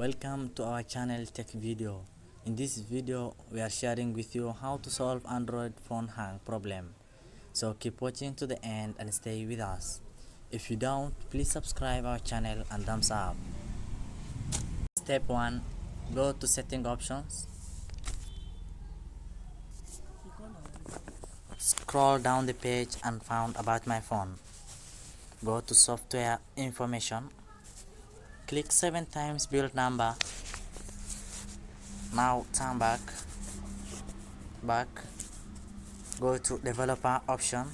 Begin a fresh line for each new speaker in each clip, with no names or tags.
Welcome to our channel Tech Video. In this video we are sharing with you how to solve Android phone hang problem. So keep watching to the end and stay with us. If you don't, please subscribe our channel and thumbs up. Step 1. Go to setting options. Scroll down the page and found about my phone. Go to software information. Click 7 times build number. Now turn back. Go to developer option.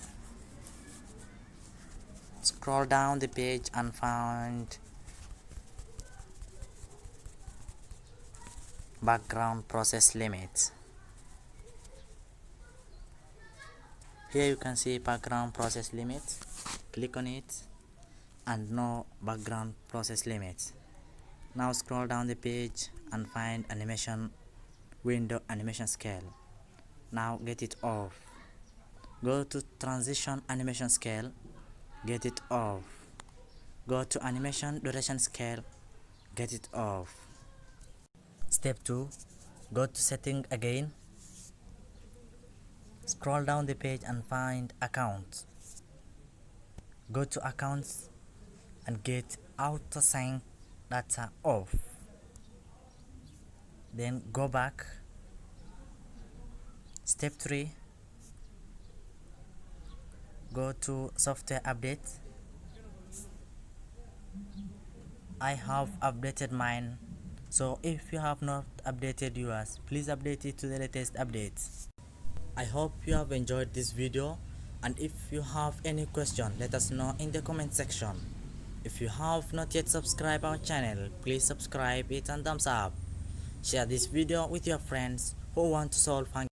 Scroll down the page and find background process limits. Here you can see background process limits. Click on it and no background process limits. Now scroll down the page and find animation window animation scale. Now get it off. Go to transition animation scale, get it off. Go to animation duration scale, get it off. Step 2. Go to setting again. Scroll down the page and find accounts. Go to accounts and get auto sync data off. Then go back. Step 3. Go to software update. I have updated mine, so if you have not updated yours, please update it to the latest updates. I hope you have enjoyed this video, and if you have any question, let us know in the comment section. If you have not yet subscribed our channel, please subscribe it and thumbs up. Share this video with your friends who want to solve